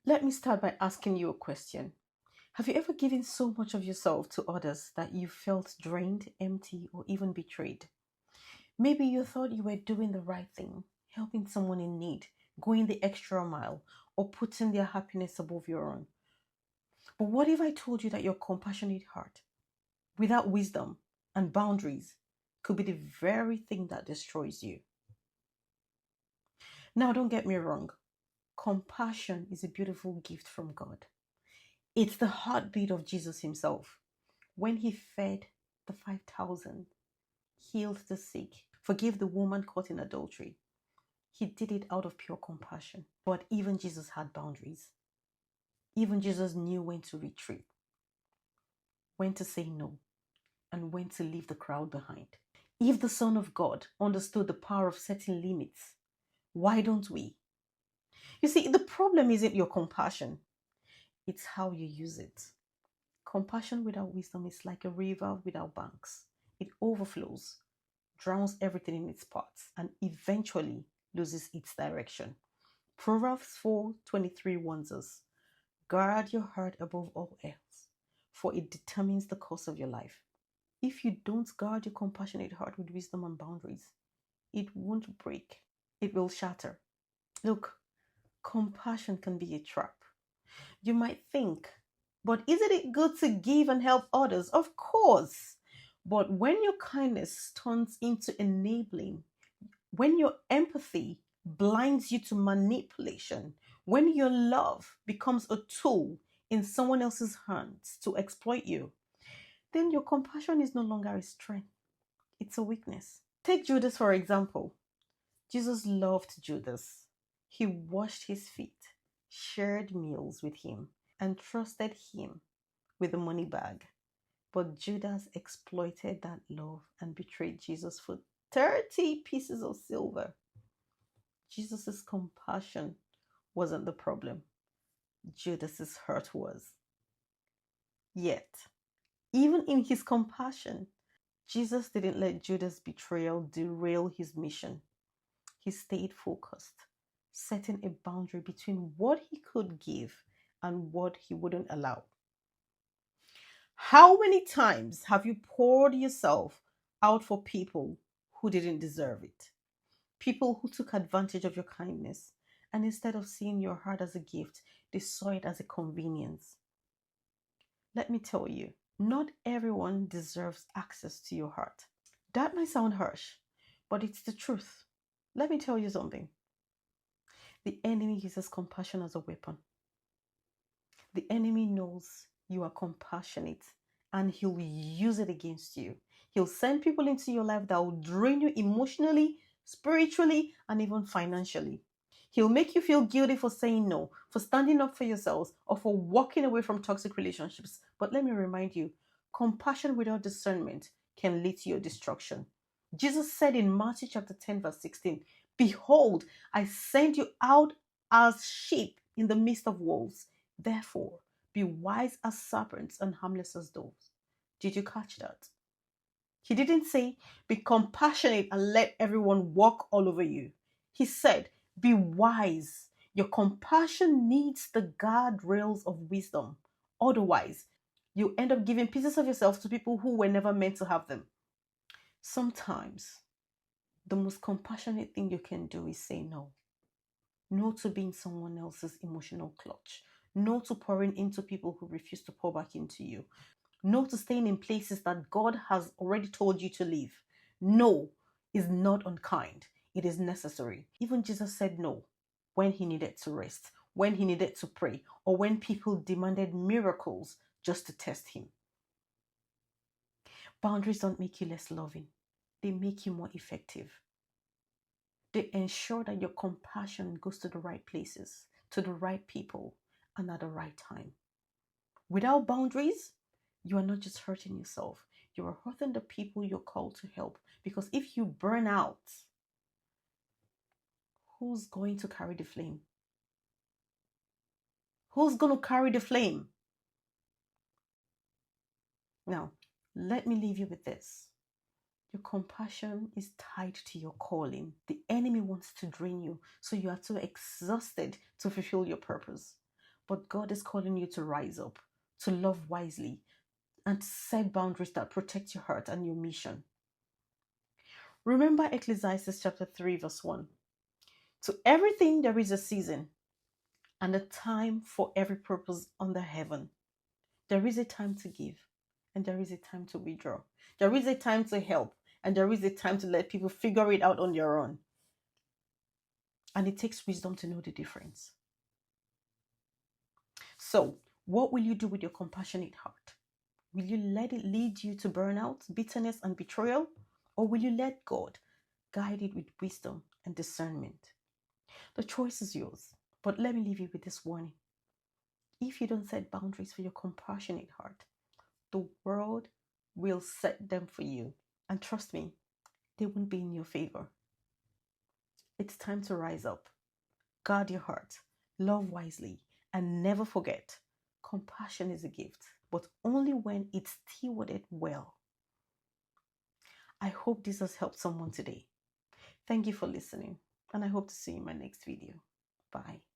Let me start by asking you a question. Have you ever given so much of yourself to others that you felt drained, empty, or even betrayed? Maybe you thought you were doing the right thing, helping someone in need, going the extra mile, or putting their happiness above your own. But what if I told you that your compassionate heart, without wisdom and boundaries, could be the very thing that destroys you? Now, don't get me wrong. Compassion is a beautiful gift from God. It's the heartbeat of Jesus himself. When he fed the 5,000, healed the sick, forgave the woman caught in adultery, he did it out of pure compassion. But even Jesus had boundaries. Even Jesus knew when to retreat, when to say no, and when to leave the crowd behind. If the Son of God understood the power of setting limits, why don't we? You see, the problem isn't your compassion, it's how you use it. Compassion without wisdom is like a river without banks. It overflows, drowns everything in its path, and eventually loses its direction. Proverbs 4:23 warns us, guard your heart above all else, for it determines the course of your life. If you don't guard your compassionate heart with wisdom and boundaries, it won't break, it will shatter. Look, compassion can be a trap. You might think, but isn't it good to give and help others? Of course. But when your kindness turns into enabling, when your empathy blinds you to manipulation, when your love becomes a tool in someone else's hands to exploit you, then your compassion is no longer a strength, it's a weakness. Take Judas, for example. Jesus loved Judas. He washed his feet, shared meals with him, and trusted him with the money bag. But Judas exploited that love and betrayed Jesus for 30 pieces of silver. Jesus' compassion wasn't the problem, Judas's hurt was. Yet, even in his compassion, Jesus didn't let Judas' betrayal derail his mission. He stayed focused, setting a boundary between what he could give and what he wouldn't allow. How many times have you poured yourself out for people who didn't deserve it? People who took advantage of your kindness, and instead of seeing your heart as a gift, they saw it as a convenience. Let me tell you, not everyone deserves access to your heart. That might sound harsh, but it's the truth. Let me tell you something. The enemy uses compassion as a weapon. The enemy knows you are compassionate and he'll use it against you. He'll send people into your life that will drain you emotionally, spiritually, and even financially. He'll make you feel guilty for saying no, for standing up for yourselves, or for walking away from toxic relationships. But let me remind you, compassion without discernment can lead to your destruction. Jesus said in Matthew chapter 10, verse 16, behold, I send you out as sheep in the midst of wolves. Therefore, be wise as serpents and harmless as doves. Did you catch that? He didn't say, be compassionate and let everyone walk all over you. He said, be wise. Your compassion needs the guardrails of wisdom. Otherwise, you end up giving pieces of yourself to people who were never meant to have them. Sometimes, the most compassionate thing you can do is say no. No to being someone else's emotional clutch. No to pouring into people who refuse to pour back into you. No to staying in places that God has already told you to leave. No is not unkind. It is necessary. Even Jesus said no when he needed to rest, when he needed to pray, or when people demanded miracles just to test him. Boundaries don't make you less loving. They make you more effective. They ensure that your compassion goes to the right places, to the right people, and at the right time. Without boundaries, you are not just hurting yourself, you are hurting the people you're called to help. Because if you burn out, who's going to carry the flame? Who's going to carry the flame? Now, let me leave you with this. Your compassion is tied to your calling. The enemy wants to drain you, so you are too exhausted to fulfill your purpose. But God is calling you to rise up, to love wisely, and to set boundaries that protect your heart and your mission. Remember Ecclesiastes chapter 3, verse 1. To everything there is a season and a time for every purpose under heaven. There is a time to give, and there is a time to withdraw. There is a time to help, and there is a time to let people figure it out on their own. And it takes wisdom to know the difference. So, what will you do with your compassionate heart? Will you let it lead you to burnout, bitterness, and betrayal? Or will you let God guide it with wisdom and discernment? The choice is yours. But let me leave you with this warning. If you don't set boundaries for your compassionate heart, the world will set them for you. And trust me, they won't be in your favor. It's time to rise up. Guard your heart, love wisely, and never forget, compassion is a gift, but only when it's stewarded well. I hope this has helped someone today. Thank you for listening, and I hope to see you in my next video. Bye.